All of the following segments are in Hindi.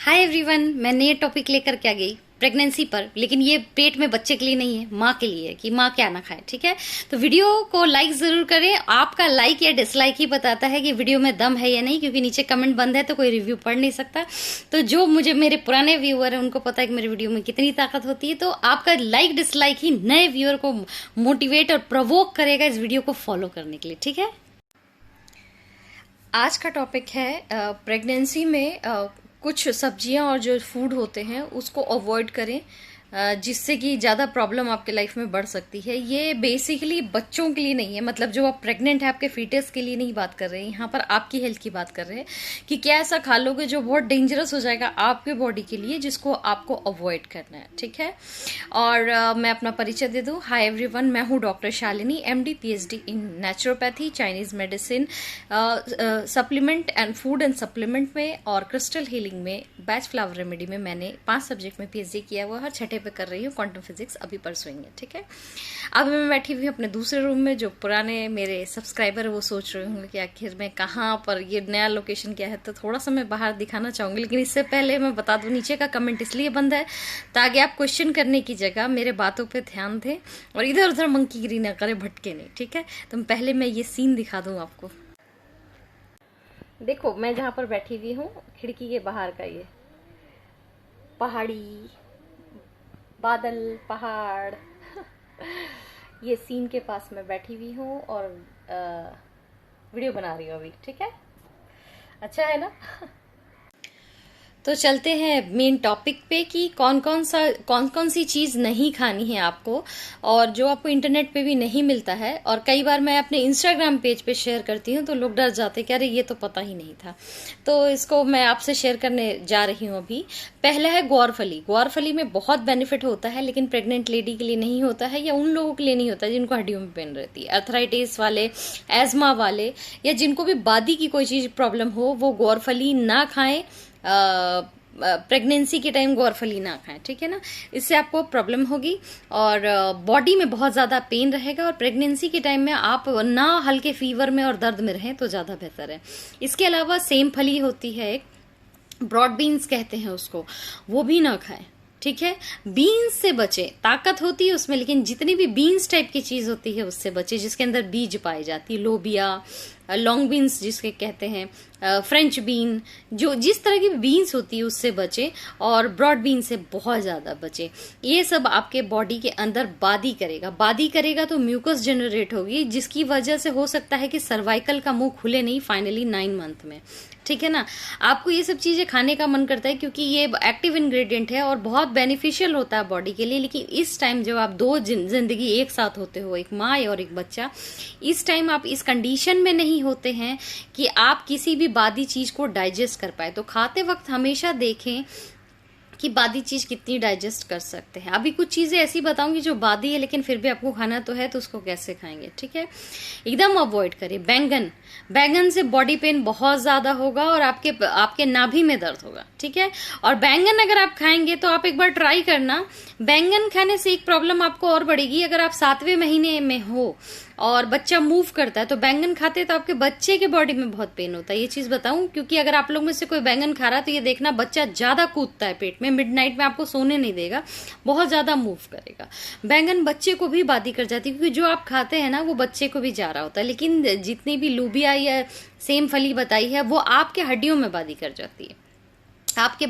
हाय एवरीवन, मैं नए टॉपिक लेकर के आ गई प्रेगनेंसी पर। लेकिन ये पेट में बच्चे के लिए नहीं है, माँ के लिए है कि माँ क्या ना खाए। ठीक है, तो वीडियो को लाइक जरूर करें। आपका लाइक या डिसलाइक ही बताता है कि वीडियो में दम है या नहीं, क्योंकि नीचे कमेंट बंद है तो कोई रिव्यू पढ़ नहीं सकता। तो जो मुझे मेरे पुराने व्यूअर है उनको पता है कि मेरे वीडियो में कितनी ताकत होती है। तो आपका लाइक डिसलाइक ही नए व्यूअर को मोटिवेट और प्रवोक करेगा इस वीडियो को फॉलो करने के लिए। ठीक है, आज का टॉपिक है प्रेगनेंसी में कुछ सब्जियां और जो फूड होते हैं उसको अवॉइड करें, जिससे कि ज़्यादा प्रॉब्लम आपके लाइफ में बढ़ सकती है। ये बेसिकली बच्चों के लिए नहीं है, मतलब जो आप प्रेग्नेंट है आपके फीटस के लिए नहीं बात कर रहे हैं, यहाँ पर आपकी हेल्थ की बात कर रहे हैं कि क्या ऐसा खा लोगे जो बहुत डेंजरस हो जाएगा आपके बॉडी के लिए, जिसको आपको अवॉइड करना है। ठीक है, और मैं अपना परिचय दे दूँ। हाय एवरीवन, मैं हूँ doctor Shalini, MD PhD in naturopathy, Chinese medicine, supplement and food and supplement में और क्रिस्टल हीलिंग में, बैच फ्लावर रेमेडी में मैंने 5 सब्जेक्ट में PhD किया हुआ। हर छठे पे कर रही हूँ, क्वांटम फिजिक्स अभी परसुइंग है। ठीक है, अब मैं बैठी हुई अपने दूसरे रूम में। जो पुराने मेरे सब्सक्राइबर है वो सोच रहे होंगे कि आखिर मैं कहाँ पर, ये नया लोकेशन क्या है, तो थोड़ा सा मैं बाहर दिखाना चाहूंगी। लेकिन इससे पहले मैं बता दूं, नीचे का कमेंट इसलिए बंद है ताकि आप क्वेश्चन करने की जगह मेरे बातों पे ध्यान दें और इधर उधर मंकीगिरी ना करें, भटके नहीं। ठीक है, तो पहले मैं ये सीन दिखा दूं आपको। देखो, मैं जहाँ पर बैठी हुई हूँ, खिड़की के बाहर का ये पहाड़ी, बादल, पहाड़ ये सीन के पास मैं बैठी हुई हूँ और वीडियो बना रही हूँ अभी। ठीक है, अच्छा है ना? तो चलते हैं मेन टॉपिक पे कि कौन कौन सी चीज नहीं खानी है आपको, और जो आपको इंटरनेट पे भी नहीं मिलता है। और कई बार मैं अपने इंस्टाग्राम पेज पे शेयर करती हूँ तो लोग डर जाते कि अरे ये तो पता ही नहीं था, तो इसको मैं आपसे शेयर करने जा रही हूँ अभी। पहला है ग्वारफली। ग्वारफली में बहुत बेनिफिट होता है, लेकिन प्रेग्नेंट लेडी के लिए नहीं होता है, या उन लोगों के लिए नहीं होता है जिनको हड्डियों में पेन रहती है, अर्थराइटिस वाले, एजमा वाले, या जिनको भी बादी की कोई चीज प्रॉब्लम हो, वो ग्वारफली ना खाएं। प्रेगनेंसी के टाइम ग्वारफली ना खाएं। ठीक है ना, इससे आपको प्रॉब्लम होगी और बॉडी में बहुत ज्यादा पेन रहेगा। और प्रेगनेंसी के टाइम में आप ना हल्के फीवर में और दर्द में रहें तो ज्यादा बेहतर है। इसके अलावा सेम फली होती है एक, ब्रॉड बीन्स कहते हैं उसको, वो भी ना खाएं। ठीक है, बीन्स से बचे, ताकत होती है उसमें, लेकिन जितनी भी बीन्स टाइप की चीज होती है उससे बचे, जिसके अंदर बीज पाई जाती है, लोबिया, लॉन्ग बीन्स जिसके कहते हैं, फ्रेंच बीन, जो जिस तरह की बीन्स होती है उससे बचे, और ब्रॉड बीन से बहुत ज्यादा बचे। ये सब आपके बॉडी के अंदर बादी करेगा। बादी करेगा तो म्यूकस जनरेट होगी, जिसकी वजह से हो सकता है कि सर्वाइकल का मुंह खुले नहीं फाइनली 9 मंथ में। ठीक है ना, आपको ये सब चीजें खाने का मन करता है क्योंकि ये एक्टिव इंग्रेडिएंट है और बहुत बेनिफिशियल होता है बॉडी के लिए। लेकिन इस टाइम जब आप दो जिंदगी एक साथ होते हो, एक माँ और एक बच्चा, इस टाइम आप इस कंडीशन में नहीं होते हैं कि आप किसी भी बादी चीज को डाइजेस्ट कर पाए। तो खाते वक्त हमेशा देखें कि बादी चीज कितनी डाइजेस्ट कर सकते हैं। अभी कुछ चीजें ऐसी बताऊंगी जो बादी है लेकिन फिर भी आपको खाना तो है, तो उसको कैसे खाएंगे। ठीक है, एकदम अवॉइड करें। बैंगन, बैंगन से बॉडी पेन बहुत ज्यादा होगा और आपके नाभि में दर्द होगा। ठीक है, और बैंगन अगर आप खाएंगे तो आप एक बार ट्राई करना। बैंगन खाने से एक प्रॉब्लम आपको और बढ़ेगी, अगर आप 7वें महीने में हो और बच्चा मूव करता है तो बैंगन खाते तो आपके बच्चे के बॉडी में बहुत पेन होता है। ये चीज बताऊं, क्योंकि अगर आप लोग में से कोई बैंगन खा रहा है तो ये देखना बच्चा ज्यादा कूदता है पेट में, मिडनाइट में आपको सोने नहीं देगा, बहुत ज्यादा मूव करेगा। बैंगन बच्चे को भी बादी कर जाती है, क्योंकि जो आप खाते हैं ना वो बच्चे को भी जा रहा होता है। लेकिन जितनी भी लूबिया या सेम फली बताई है वो आपके हड्डियों में बादी कर जाती है, आपके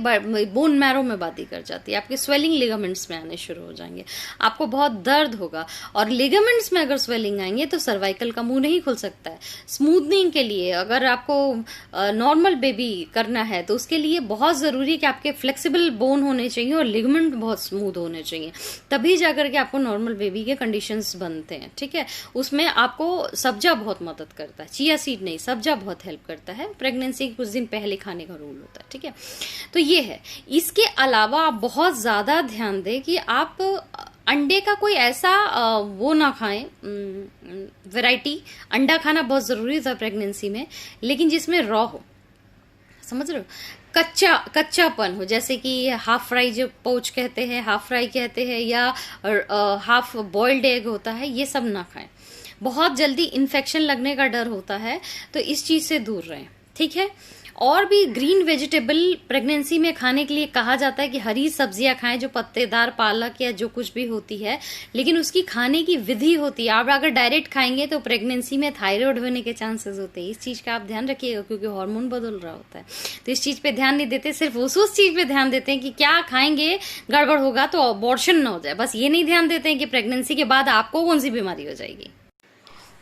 बोन मैरो में बादी कर जाती है, आपके स्वेलिंग लिगामेंट्स में आने शुरू हो जाएंगे, आपको बहुत दर्द होगा। और लिगामेंट्स में अगर स्वेलिंग आएंगे तो सर्वाइकल का मुंह नहीं खुल सकता है। स्मूथनिंग के लिए अगर आपको नॉर्मल बेबी करना है तो उसके लिए बहुत जरूरी है कि आपके फ्लेक्सिबल बोन होने चाहिए और लिगामेंट बहुत स्मूथ होने चाहिए, तभी जाकर के आपको नॉर्मल बेबी के कंडीशंस बनते हैं। ठीक है, उसमें आपको सब्जा बहुत मदद करता है, चिया सीड नहीं, सब्जा बहुत हेल्प करता है। प्रेगनेंसी के कुछ दिन पहले खाने का रूल होता है। ठीक है, तो ये है। इसके अलावा आप बहुत ज्यादा ध्यान दें कि आप अंडे का कोई ऐसा वो ना खाएं, वैरायटी। अंडा खाना बहुत जरूरी होता है प्रेगनेंसी में, लेकिन जिसमें रॉ हो, समझ रहे हो, कच्चापन हो, जैसे कि हाफ फ्राई जो पोच कहते हैं, हाफ फ्राई कहते हैं, या हाफ बॉइल्ड एग होता है, ये सब ना खाएं। बहुत जल्दी इन्फेक्शन लगने का डर होता है, तो इस चीज से दूर रहें। ठीक है, और भी ग्रीन वेजिटेबल प्रेगनेंसी में खाने के लिए कहा जाता है कि हरी सब्जियां खाएं, जो पत्तेदार, पालक या जो कुछ भी होती है, लेकिन उसकी खाने की विधि होती है। आप अगर डायरेक्ट खाएंगे तो प्रेगनेंसी में थायराइड होने के चांसेस होते हैं। इस चीज का आप ध्यान रखिएगा, क्योंकि हार्मोन बदल रहा होता है। तो इस चीज पे ध्यान नहीं देते, सिर्फ उस चीज पे ध्यान देते हैं कि क्या खाएंगे गड़बड़ होगा तो अबॉर्शन ना हो जाए, बस ये नहीं ध्यान देते हैं कि प्रेगनेंसी के बाद आपको कौन सी बीमारी हो जाएगी।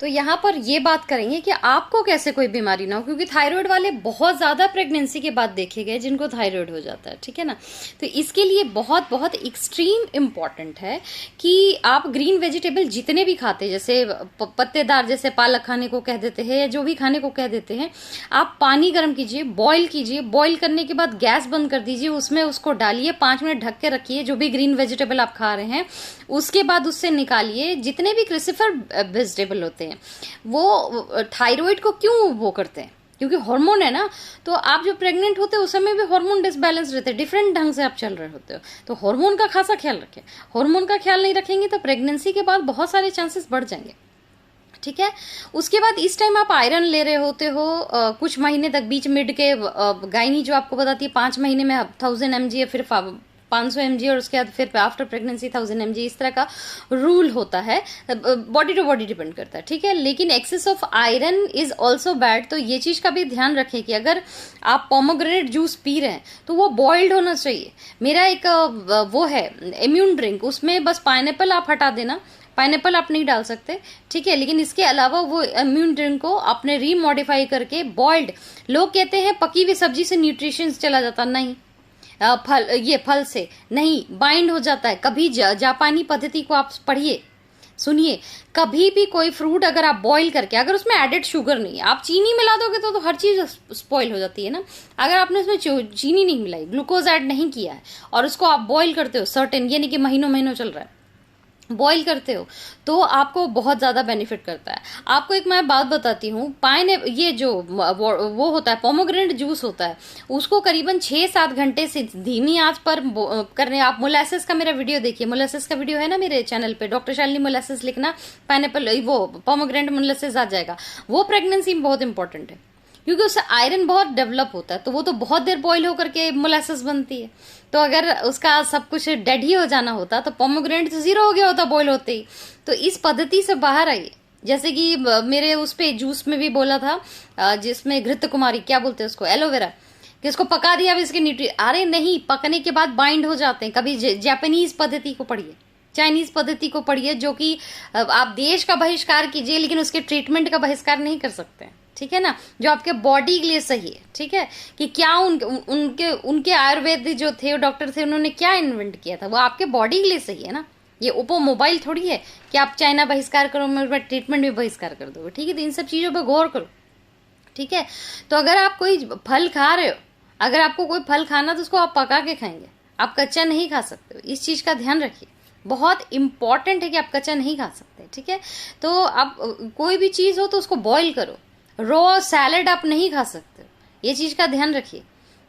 तो यहाँ पर ये बात करेंगे कि आपको कैसे कोई बीमारी ना हो, क्योंकि थायराइड वाले बहुत ज़्यादा प्रेगनेंसी के बाद देखे गए जिनको थायराइड हो जाता है, ठीक है ना। तो इसके लिए बहुत बहुत एक्सट्रीम इम्पॉर्टेंट है कि आप ग्रीन वेजिटेबल जितने भी खाते हैं, जैसे पत्तेदार, जैसे पालक खाने को कह देते हैं या जो भी खाने को कह देते हैं, आप पानी गर्म कीजिए, बॉईल कीजिए, बॉईल करने के बाद गैस बंद कर दीजिए, उसमें उसको डालिए, 5 मिनट ढक के रखिए, जो भी ग्रीन वेजिटेबल आप खा रहे हैं, उसके बाद उससे निकालिए जितने भी क्रूसिफर वेजिटेबल होते हैं। वो थायराइड को क्यों वो करते हैं, क्योंकि हार्मोन है ना। तो आप जो प्रेग्नेंट होते हो उस समय भी हार्मोन डिसबैलेंस रहते हैं, डिफरेंट ढंग से आप चल रहे होते हो, तो हार्मोन का खासा ख्याल रखें। हार्मोन का ख्याल नहीं रखेंगे तो प्रेगनेंसी के बाद बहुत सारे चांसेस बढ़ जाएंगे, ठीक है। उसके बाद इस टाइम आप आयरन ले रहे होते हो कुछ महीने तक, बीच मिड के गायनी जो आपको बताती है 5 महीने में 1000 mg या फिर 500 mg, और उसके बाद फिर आफ्टर प्रेगनेंसी 1000 mg, इस तरह का रूल होता है। बॉडी टू बॉडी डिपेंड करता है, ठीक है। लेकिन excess of iron is also bad, तो ये चीज का भी ध्यान रखें कि अगर आप पोमोग्रेनेट जूस पी रहे हैं तो वो बॉइल्ड होना चाहिए। मेरा एक वो है इम्यून ड्रिंक, उसमें बस पाइनएप्पल आप हटा देना, पाइनएप्पल आप नहीं डाल सकते, ठीक है। लेकिन इसके अलावा वो इम्यून ड्रिंक को आपने रीमॉडिफाई करके बॉइल्ड, लोग कहते हैं पकी हुई सब्जी से न्यूट्रिशन चला जाता, नहीं, फल से नहीं, बाइंड हो जाता है। कभी जापानी पद्धति को आप पढ़िए, सुनिए, कभी भी कोई फ्रूट अगर आप बॉईल करके, अगर उसमें एडेड शुगर नहीं है, आप चीनी मिला दोगे तो हर चीज स्पॉइल हो जाती है ना। अगर आपने उसमें चीनी नहीं मिलाई, ग्लूकोज ऐड नहीं किया है, और उसको आप बॉईल करते हो सर्टेन, यानी कि महीनों महीनों चल रहा है, बॉईल करते हो, तो आपको बहुत ज्यादा बेनिफिट करता है। आपको एक मैं बात बताती हूँ, ये जो वो होता है पोमोग्रेनेट जूस होता है, उसको करीबन 6-7 घंटे से धीमी आंच पर करने। आप मोलासेस का मेरा वीडियो देखिए, मोलासेस का वीडियो है ना मेरे चैनल पे, डॉक्टर शालिनी मोलासेस लिखना, पाइनएप्पल वो पोमोग्रेनेट मोलासेस आ जाएगा। वो प्रेगनेंसी में बहुत इंपॉर्टेंट है, क्योंकि उससे आयरन बहुत डेवलप होता है, तो वो तो बहुत देर बॉईल होकर के मोलासेस बनती है। तो अगर उसका सब कुछ डेड ही हो जाना होता तो पोमोग्रेनेट तो 0 हो गया होता बॉईल होते ही। तो इस पद्धति से बाहर आइए, जैसे कि मेरे उस पे जूस में भी बोला था, जिसमें घृत कुमारी, क्या बोलते हैं उसको, एलोवेरा, कि इसको पका दिया अब इसके अरे नहीं, पकने के बाद बाइंड हो जाते हैं। कभी जापानीज पद्धति को पढ़िए, चाइनीज पद्धति को पढ़िए, जो कि आप देश का बहिष्कार कीजिए लेकिन उसके ट्रीटमेंट का बहिष्कार नहीं कर सकते, ठीक है ना, जो आपके बॉडी के लिए सही है, ठीक है। कि क्या उनके आयुर्वेद जो थे, डॉक्टर थे, उन्होंने क्या इन्वेंट किया था, वो आपके बॉडी के लिए सही है ना। ये ओप्पो मोबाइल थोड़ी है कि आप चाइना बहिष्कार करो, मेरे ट्रीटमेंट भी बहिष्कार कर दोगे, ठीक है। तो इन सब चीजों पर गौर करो, ठीक है। तो अगर आप कोई फल खा रहे हो, अगर आपको कोई फल खाना तो उसको आप पका के खाएंगे, आप कच्चा नहीं खा सकते हो। इस चीज का ध्यान रखिए, बहुत इंपॉर्टेंट है कि आप कच्चा नहीं खा सकते, ठीक है। तो आप कोई भी चीज हो तो उसको बॉईल करो, रॉ सैलेड आप नहीं खा सकते। ये चीज का ध्यान रखिए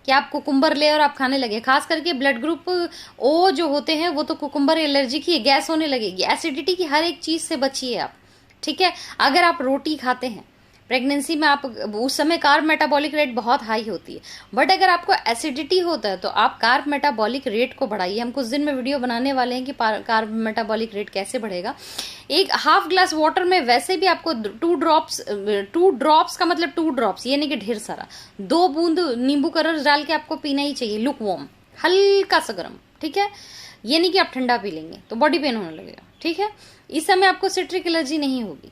कि आप कुकुम्बर ले और आप खाने लगे, खास करके ब्लड ग्रुप ओ जो होते हैं वो तो कुकुम्बर एलर्जी की, गैस होने लगेगी। एसिडिटी की हर एक चीज से बचिए आप, ठीक है। अगर आप रोटी खाते हैं प्रेगनेंसी में, आप उस समय कार्ब मेटाबॉलिक रेट बहुत हाई होती है, बट अगर आपको एसिडिटी होता है तो आप कार्ब मेटाबॉलिक रेट को बढ़ाइए। हम कुछ दिन में वीडियो बनाने वाले हैं कि कार्ब मेटाबॉलिक रेट कैसे बढ़ेगा। एक हाफ ग्लास वाटर में वैसे भी आपको 2 ड्रॉप्स का मतलब 2 ड्रॉप्स, ये नहीं कि ढेर सारा, 2 बूंद नींबू का रस डाल के आपको पीना ही चाहिए, लुक वार्म, हल्का सा गर्म, ठीक है। ये नहीं कि आप ठंडा पी लेंगे तो बॉडी पेन होने लगेगा, ठीक है। इस समय आपको सिट्रिक एलर्जी नहीं होगी,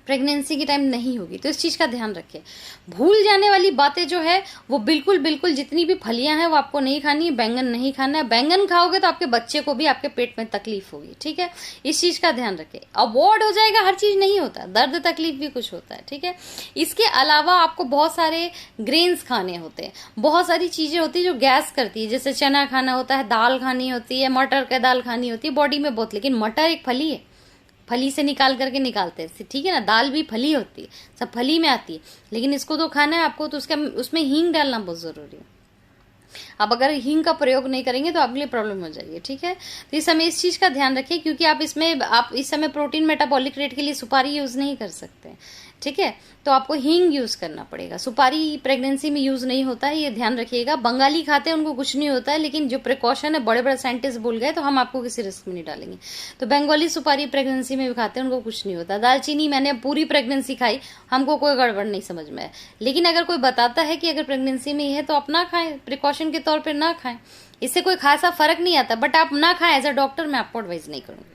प्रेगनेंसी के टाइम नहीं होगी, तो इस चीज का ध्यान रखिए। भूल जाने वाली बातें जो है वो बिल्कुल जितनी भी फलियां हैं वो आपको नहीं खानी है। बैंगन नहीं खाना है, बैंगन खाओगे तो आपके बच्चे को भी आपके पेट में तकलीफ होगी, ठीक है। इस चीज का ध्यान रखिए। अवॉइड हो जाएगा, हर चीज नहीं होता, दर्द तकलीफ भी कुछ होता है, ठीक है। इसके अलावा आपको बहुत सारे ग्रेन्स खाने होते हैं, बहुत सारी चीजें होती है जो गैस करती है, जैसे चना खाना होता है, दाल खानी होती है, मटर का दाल खानी होती है बॉडी में बहुत। लेकिन मटर एक फली है, फली से निकाल करके निकालते हैं, ठीक है ना। दाल भी फली होती है, सब फली में आती है, लेकिन इसको तो खाना है आपको, तो उसमें हींग डालना बहुत जरूरी है। अब अगर हींग का प्रयोग नहीं करेंगे तो आपके लिए प्रॉब्लम हो जाएगी, ठीक है। तो इस समय इस चीज का ध्यान रखिए, क्योंकि आप इस समय प्रोटीन मेटाबॉलिक रेट के लिए सुपारी यूज नहीं कर सकते, ठीक है। तो आपको हींग यूज करना पड़ेगा। सुपारी प्रेगनेंसी में यूज नहीं होता है, ये ध्यान रखिएगा। बंगाली खाते हैं, उनको कुछ नहीं होता है, लेकिन जो प्रिकॉशन है बड़े बड़े साइंटिस्ट बोल गए तो हम आपको किसी रिस्क में नहीं डालेंगे। तो बंगाली सुपारी प्रेगनेंसी में भी खाते हैं, उनको कुछ नहीं होता। दालचीनी मैंने पूरी प्रेगनेंसी खाई, हमको कोई गड़बड़ नहीं समझ में है। लेकिन अगर कोई बताता है कि अगर प्रेगनेंसी में है तो आप ना खाएं, प्रिकॉशन के तौर पर ना खाएं, इससे कोई खासा फर्क नहीं आता, बट आप ना खाएं। एज अ डॉक्टर मैं आपको एडवाइस नहीं करूंगी।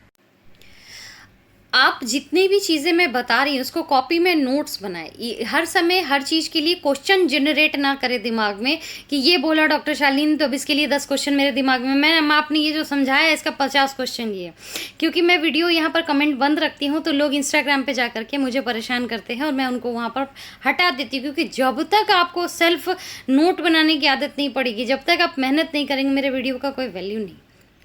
आप जितनी भी चीज़ें मैं बता रही हूँ उसको कॉपी में नोट्स बनाए। हर समय हर चीज़ के लिए क्वेश्चन जनरेट ना करे दिमाग में कि ये बोला डॉक्टर शालिनी तो अब इसके लिए 10 क्वेश्चन मेरे दिमाग में। मैं आपने ये जो समझाया इसका 50 क्वेश्चन ये, क्योंकि मैं वीडियो यहाँ पर कमेंट बंद रखती हूँ तो लोग इंस्टाग्राम पे जा करके मुझे परेशान करते हैं और मैं उनको वहाँ पर हटा देती हूँ। क्योंकि जब तक आपको सेल्फ नोट बनाने की आदत नहीं पड़ेगी, जब तक आप मेहनत नहीं करेंगे, मेरे वीडियो का कोई वैल्यू नहीं।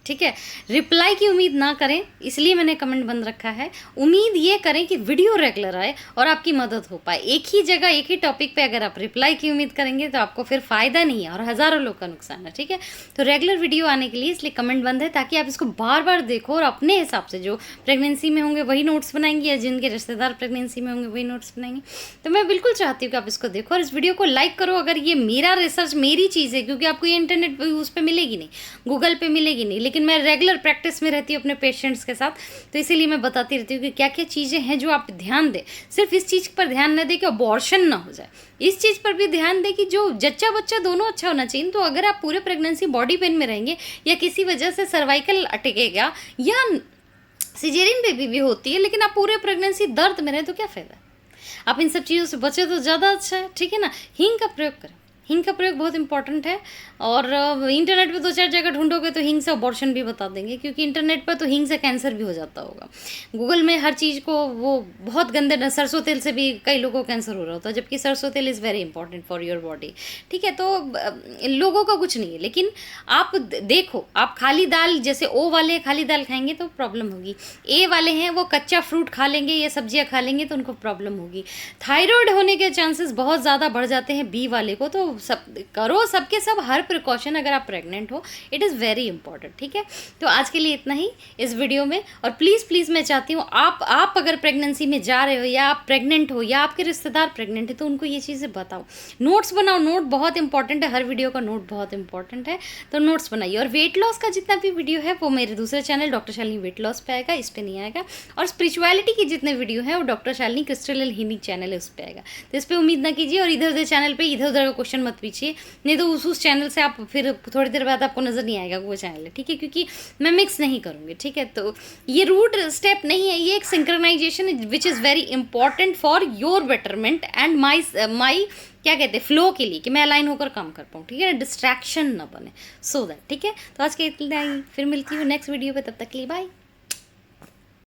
ठीक है। रिप्लाई की उम्मीद ना करें, इसलिए मैंने कमेंट बंद रखा है। उम्मीद ये करें कि वीडियो रेगुलर आए और आपकी मदद हो पाए। एक ही जगह एक ही टॉपिक पे अगर आप रिप्लाई की उम्मीद करेंगे तो आपको फिर फायदा नहीं है और हज़ारों लोग का नुकसान है। ठीक है। तो रेगुलर वीडियो आने के लिए इसलिए कमेंट बंद है, ताकि आप इसको बार बार देखो और अपने हिसाब से, जो प्रेगनेंसी में होंगे वही नोट्स बनाएंगे या जिनके रिश्तेदार प्रेगनेंसी में होंगे वही नोट्स बनाएंगे। तो मैं बिल्कुल चाहती हूँ कि आप इसको देखो और इस वीडियो को लाइक करो। अगर ये मेरा रिसर्च, मेरी चीज़ है, क्योंकि आपको ये इंटरनेट पर उस पर मिलेगी नहीं, गूगल पे मिलेगी नहीं, लेकिन मैं रेगुलर प्रैक्टिस में रहती हूँ अपने पेशेंट्स के साथ, तो इसीलिए मैं बताती रहती हूँ कि क्या क्या चीज़ें हैं जो आप ध्यान दें। सिर्फ इस चीज़ पर ध्यान न दें कि अबॉर्शन ना हो जाए, इस चीज़ पर भी ध्यान दें कि जो जच्चा बच्चा दोनों अच्छा होना चाहिए। तो अगर आप पूरे प्रेगनेंसी बॉडी पेन में रहेंगे या किसी वजह से सर्वाइकल अटकेगा या सिजेरियन बेबी भी होती है, लेकिन आप पूरे प्रेगनेंसी दर्द में रहें तो क्या फ़ायदा। आप इन सब चीज़ों से बचे तो ज़्यादा अच्छा है। ठीक है ना। हींग का प्रयोग करें, हींग का प्रयोग बहुत इंपॉर्टेंट है। और इंटरनेट पे 2-4 जगह ढूंढोगे तो हींग से अबॉर्शन भी बता देंगे, क्योंकि इंटरनेट पर तो हींग से कैंसर भी हो जाता होगा। गूगल में हर चीज़ को वो बहुत गंदे, सरसों तेल से भी कई लोगों को कैंसर हो रहा होता है, जबकि सरसों तेल is very important for your body. ठीक है। तो लोगों का कुछ नहीं है, लेकिन आप देखो, आप खाली दाल, जैसे ओ वाले खाली दाल खाएंगे तो प्रॉब्लम होगी, ए वाले हैं वो कच्चा फ्रूट खा लेंगे या सब्जियां खा लेंगे तो उनको प्रॉब्लम होगी। थायराइड होने के चांसेस बहुत ज़्यादा बढ़ जाते हैं बी वाले को। तो सब करो, सबके सब हर प्रिकॉशन अगर आप प्रेग्नेंट हो, इट इज़ वेरी इंपॉर्टेंट। ठीक है। तो आज के लिए इतना ही इस वीडियो में। और प्लीज़ मैं चाहती हूँ आप अगर प्रेगनेंसी में जा रहे हो या आप प्रेग्नेंट हो या आपके रिश्तेदार प्रेग्नेंट है तो उनको ये चीज़ें बताओ, नोट्स बनाओ। नोट बहुत इंपॉर्टेंट है, हर वीडियो का नोट बहुत इंपॉर्टेंट है, तो नोट्स बनाइए। और वेट लॉस का जितना भी वीडियो है वो मेरे दूसरे channel doctor Shalini weight loss पे आएगा, इस पर नहीं आएगा। और स्पिरिचुअलिटी के जितने वीडियो है वो doctor Shalini crystal healing channel है, उस पर आएगा। तो इस पर उम्मीद ना कीजिए और इधर उधर चैनल पर इधर उधर का क्वेश्चन मत पूछिए, नहीं तो उस चैनल से आप फिर थोड़ी देर बाद आपको नज़र नहीं आएगा वो चैनल है। ठीक है। क्योंकि मैं मिक्स नहीं करूँगी। ठीक है। तो ये रूट स्टेप नहीं है, ये एक synchronization which is very important for your betterment and my क्या कहते हैं फ्लो के लिए, कि मैं अलाइन होकर काम कर पाऊँ। ठीक है। डिस्ट्रैक्शन ना बने, सो दैट। ठीक है। तो आज के इतना ही, फिर मिलती हूँ नेक्स्ट वीडियो पे, तब तक के लिए बाय।